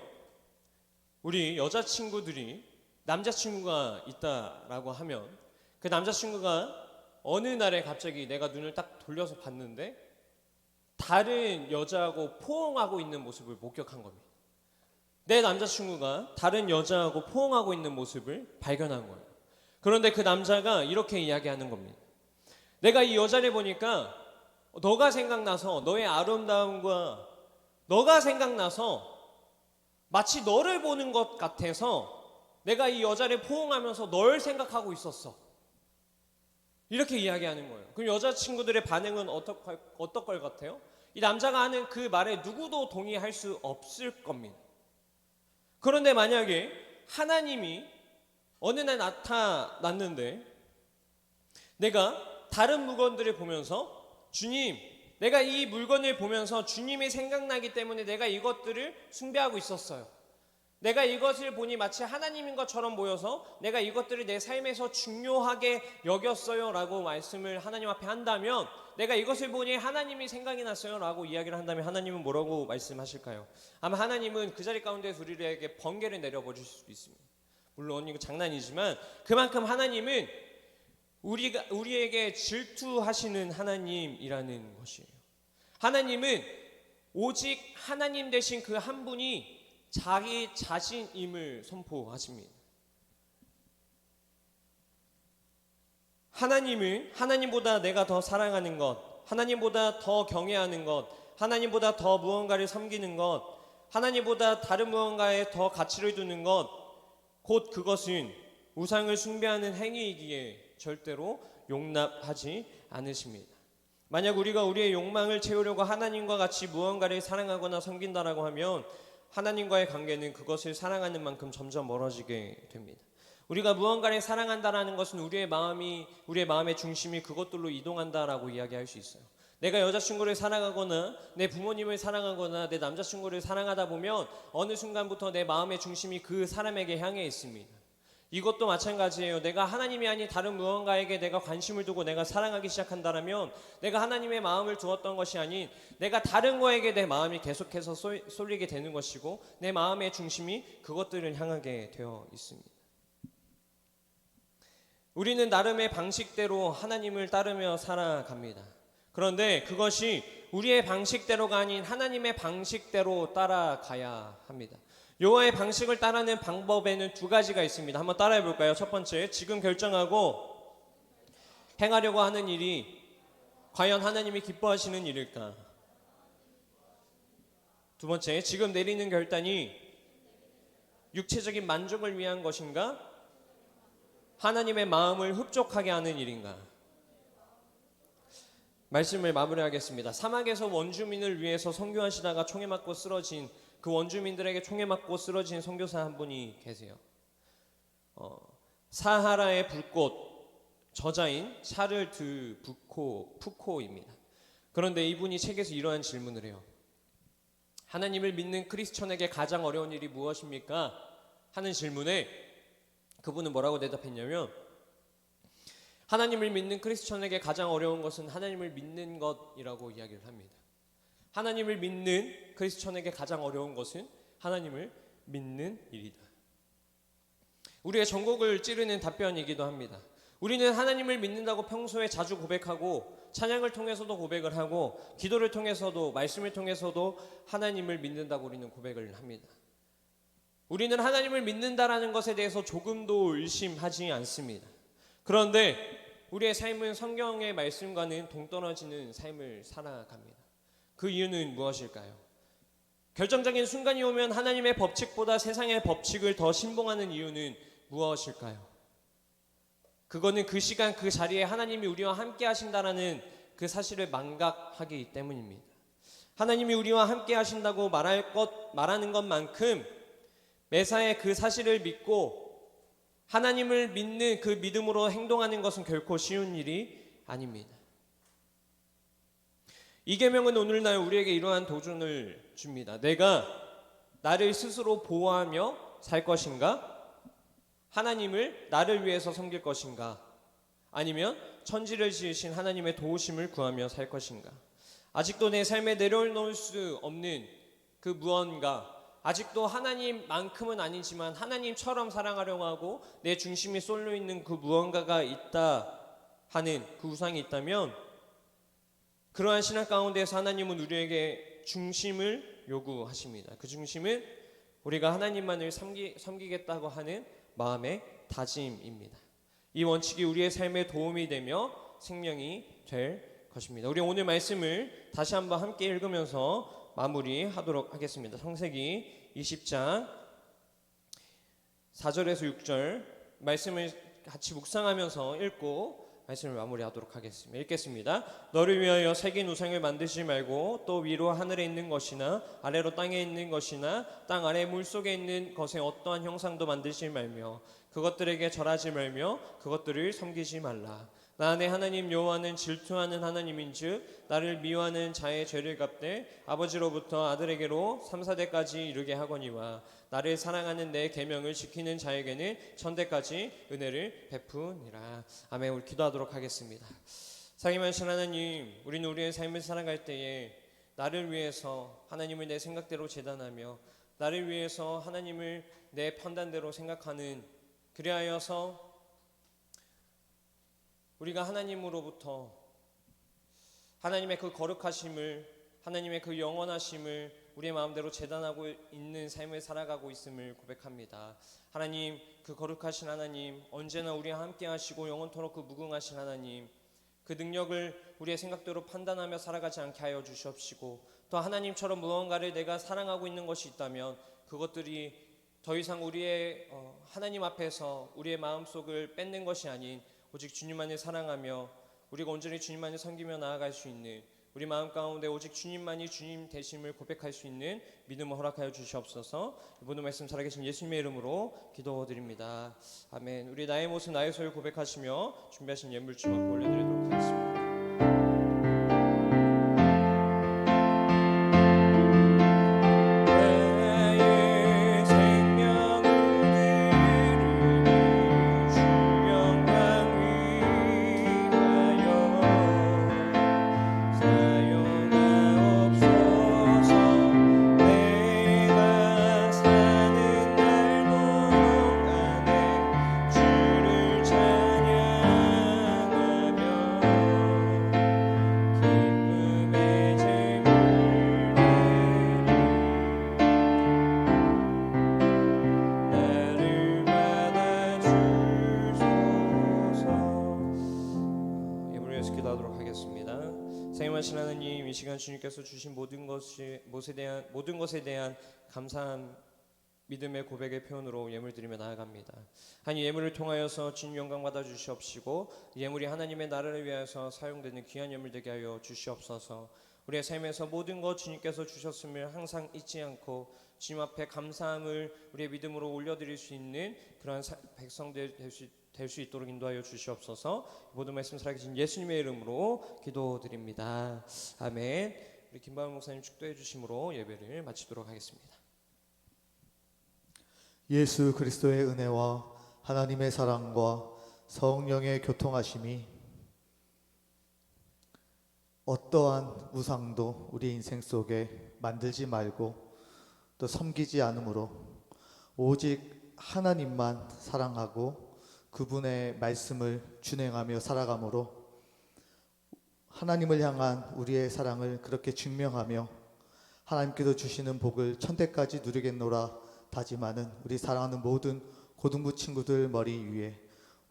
Speaker 3: 우리 여자친구들이 남자친구가 있다라고 하면 그 남자친구가 어느 날에 갑자기 내가 눈을 딱 돌려서 봤는데 다른 여자하고 포옹하고 있는 모습을 목격한 겁니다. 내 남자친구가 다른 여자하고 포옹하고 있는 모습을 발견한 거예요. 그런데 그 남자가 이렇게 이야기하는 겁니다. 내가 이 여자를 보니까 너가 생각나서, 너의 아름다움과 너가 생각나서 마치 너를 보는 것 같아서 내가 이 여자를 포옹하면서 널 생각하고 있었어. 이렇게 이야기하는 거예요. 그럼 여자친구들의 반응은 어떨 것 같아요? 이 남자가 하는 그 말에 누구도 동의할 수 없을 겁니다. 그런데 만약에 하나님이 어느 날 나타났는데 내가 다른 물건들을 보면서 주님, 내가 이 물건을 보면서 주님이 생각나기 때문에 내가 이것들을 숭배하고 있었어요. 내가 이것을 보니 마치 하나님인 것처럼 보여서 내가 이것들을 내 삶에서 중요하게 여겼어요 라고 말씀을 하나님 앞에 한다면, 내가 이것을 보니 하나님이 생각이 났어요 라고 이야기를 한다면 하나님은 뭐라고 말씀하실까요? 아마 하나님은 그 자리 가운데서 우리에게 번개를 내려버릴 수도 있습니다. 물론 이거 장난이지만 그만큼 하나님은 우리에게 질투하시는 하나님이라는 것이에요. 하나님은 오직 하나님 되신 그 한 분이 자기 자신임을 선포하십니다. 하나님은 하나님보다 내가 더 사랑하는 것, 하나님보다 더 경외하는 것, 하나님보다 더 무언가를 섬기는 것, 하나님보다 다른 무언가에 더 가치를 두는 것, 곧 그것은 우상을 숭배하는 행위이기에 절대로 용납하지 않으십니다. 만약 우리가 우리의 욕망을 채우려고 하나님과 같이 무언가를 사랑하거나 섬긴다라고 하면 하나님과의 관계는 그것을 사랑하는 만큼 점점 멀어지게 됩니다. 우리가 무언가를 사랑한다라는 것은 우리의 마음의 중심이 그것들로 이동한다라고 이야기할 수 있어요. 내가 여자친구를 사랑하거나 내 부모님을 사랑하거나 내 남자친구를 사랑하다 보면 어느 순간부터 내 마음의 중심이 그 사람에게 향해 있습니다. 이것도 마찬가지예요. 내가 하나님이 아닌 다른 무언가에게 내가 관심을 두고 내가 사랑하기 시작한다면 내가 하나님의 마음을 두었던 것이 아닌 내가 다른 거에게 내 마음이 계속해서 쏠리게 되는 것이고 내 마음의 중심이 그것들을 향하게 되어 있습니다. 우리는 나름의 방식대로 하나님을 따르며 살아갑니다. 그런데 그것이 우리의 방식대로가 아닌 하나님의 방식대로 따라가야 합니다. 여호와의 방식을 따르는 방법에는 두 가지가 있습니다. 한번 따라해 볼까요? 첫 번째, 지금 결정하고 행하려고 하는 일이 과연 하나님이 기뻐하시는 일일까? 두 번째, 지금 내리는 결단이 육체적인 만족을 위한 것인가? 하나님의 마음을 흡족하게 하는 일인가? 말씀을 마무리하겠습니다. 사막에서 원주민을 위해서 선교하시다가 총에 맞고 쓰러진 그 원주민들에게 총에 맞고 쓰러진 선교사 한 분이 계세요. 사하라의 불꽃 저자인 샤를 드 푸코입니다. 그런데 이분이 책에서 이러한 질문을 해요. 하나님을 믿는 크리스천에게 가장 어려운 일이 무엇입니까? 하는 질문에 그분은 뭐라고 대답했냐면, 하나님을 믿는 크리스천에게 가장 어려운 것은 하나님을 믿는 것이라고 이야기를 합니다. 하나님을 믿는 크리스천에게 가장 어려운 것은 하나님을 믿는 일이다. 우리의 전곡을 찌르는 답변이기도 합니다. 우리는 하나님을 믿는다고 평소에 자주 고백하고 찬양을 통해서도 고백을 하고 기도를 통해서도 말씀을 통해서도 하나님을 믿는다고 우리는 고백을 합니다. 우리는 하나님을 믿는다라는 것에 대해서 조금도 의심하지 않습니다. 그런데 우리의 삶은 성경의 말씀과는 동떨어지는 삶을 살아갑니다. 그 이유는 무엇일까요? 결정적인 순간이 오면 하나님의 법칙보다 세상의 법칙을 더 신봉하는 이유는 무엇일까요? 그거는 그 시간 그 자리에 하나님이 우리와 함께 하신다라는 그 사실을 망각하기 때문입니다. 하나님이 우리와 함께 하신다고 말하는 것만큼 매사에 그 사실을 믿고 하나님을 믿는 그 믿음으로 행동하는 것은 결코 쉬운 일이 아닙니다. 이 계명은 오늘날 우리에게 이러한 도전을 줍니다. 내가 나를 스스로 보호하며 살 것인가? 하나님을 나를 위해서 섬길 것인가? 아니면 천지를 지으신 하나님의 도우심을 구하며 살 것인가? 아직도 내 삶에 내려놓을 수 없는 그 무언가, 아직도 하나님만큼은 아니지만 하나님처럼 사랑하려고 하고 내 중심이 쏠려 있는 그 무언가가 있다 하는 그 우상이 있다면, 그러한 신앙 가운데서 하나님은 우리에게 중심을 요구하십니다. 그 중심은 우리가 하나님만을 섬기겠다고 하는 마음의 다짐입니다. 이 원칙이 우리의 삶에 도움이 되며 생명이 될 것입니다. 우리 오늘 말씀을 다시 한번 함께 읽으면서 마무리하도록 하겠습니다. 창세기 20장 4절에서 6절 말씀을 같이 묵상하면서 읽고 말씀을 마무리하도록 하겠습니다. 읽겠습니다. 너를 위하여 새긴 우상을 만드지 말고 또 위로 하늘에 있는 것이나 아래로 땅에 있는 것이나 땅 아래 물속에 있는 것에 어떠한 형상도 만들지 말며 그것들에게 절하지 말며 그것들을 섬기지 말라. 나 내 하나님 여호와는 질투하는 하나님인즉 나를 미워하는 자의 죄를 갚되 아버지로부터 아들에게로 3, 4대까지 이르게 하거니와 나를 사랑하는 내 계명을 지키는 자에게는 천대까지 은혜를 베푸니라. 아멘. 우리 기도하도록 하겠습니다. 사랑하신 하나님, 우리는 우리의 삶을 살아갈 때에 나를 위해서 하나님을 내 생각대로 재단하며 나를 위해서 하나님을 내 판단대로 생각하는, 그리하여서 우리가 하나님으로부터 하나님의 그 거룩하심을, 하나님의 그 영원하심을 우리의 마음대로 재단하고 있는 삶을 살아가고 있음을 고백합니다. 하나님, 그 거룩하신 하나님, 언제나 우리와 함께 하시고 영원토록 그 무궁하신 하나님, 그 능력을 우리의 생각대로 판단하며 살아가지 않게 하여 주시옵시고, 또 하나님처럼 무언가를 내가 사랑하고 있는 것이 있다면 그것들이 더 이상 우리의 하나님 앞에서 우리의 마음속을 뺏는 것이 아닌 오직 주님만을 사랑하며 우리가 온전히 주님만을 섬기며 나아갈 수 있는, 우리 마음 가운데 오직 주님만이 주님 되심을 고백할 수 있는 믿음을 허락하여 주시옵소서. 모든 말씀 살아계신 예수님의 이름으로 기도드립니다. 아멘. 우리 나의 모습 나의 소유 고백하시며 준비하신 예물 주님 앞에 올려드리도록 하겠습니다. 사랑하신 하나님, 이 시간 주님께서 주신 모든 것에 대한 감사한 믿음의 고백의 표현으로 예물 드리며 나아갑니다. 한 예물을 통하여서 주님 영광 받아 주시옵시고 예물이 하나님의 나라를 위하여서 사용되는 귀한 예물 되게 하여 주시옵소서. 우리의 삶에서 모든 것 주님께서 주셨음을 항상 잊지 않고 주님 앞에 감사함을 우리의 믿음으로 올려드릴 수 있는 그러한 백성들 될 수 있도록 인도하여 주시옵소서. 모든 말씀 살아계신 예수님의 이름으로 기도드립니다. 아멘. 우리 김바울 목사님 축도해 주심으로 예배를 마치도록 하겠습니다.
Speaker 4: 예수 그리스도의 은혜와 하나님의 사랑과 성령의 교통하심이 어떠한 우상도 우리 인생 속에 만들지 말고 또 섬기지 않으므로 오직 하나님만 사랑하고 그분의 말씀을 준행하며 살아가므로 하나님을 향한 우리의 사랑을 그렇게 증명하며 하나님께서 주시는 복을 천대까지 누리겠노라 다짐하는 우리 사랑하는 모든 고등부 친구들 머리 위에,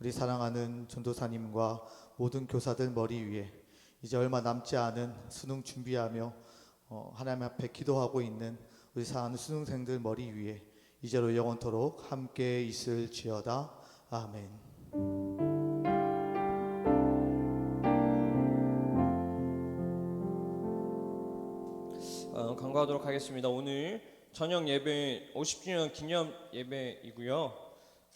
Speaker 4: 우리 사랑하는 전도사님과 모든 교사들 머리 위에, 이제 얼마 남지 않은 수능 준비하며 하나님 앞에 기도하고 있는 우리 사랑하는 수능생들 머리 위에 이제로 영원토록 함께 있을지어다. 아멘.
Speaker 3: 간구하도록 하겠습니다. 오늘 저녁 예배 50주년 기념 예배이고요.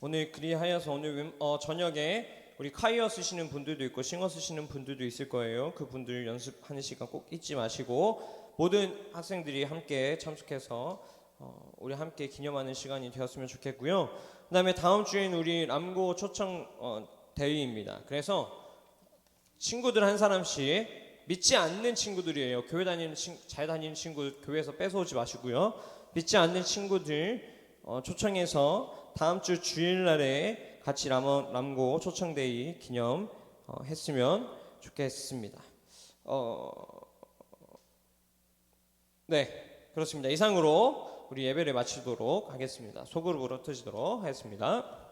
Speaker 3: 오늘 그리하여서 오늘 저녁에 우리 카이어 쓰시는 분들도 있고 싱어 쓰시는 분들도 있을 거예요. 그분들 연습하는 시간 꼭 잊지 마시고 모든 학생들이 함께 참석해서 우리 함께 기념하는 시간이 되었으면 좋겠고요. 그다음에 다음 주에는 우리 람고 초청 대회입니다. 그래서 친구들 한 사람씩, 믿지 않는 친구들이에요. 교회 잘 다니는 친구 교회에서 뺏어오지 마시고요. 믿지 않는 친구들 초청해서 다음 주 주일날에 같이 람고 초청데이 기념 했으면 좋겠습니다. 네, 그렇습니다. 이상으로 우리 예배를 마치도록 하겠습니다. 소그룹으로 흩어지도록 하겠습니다.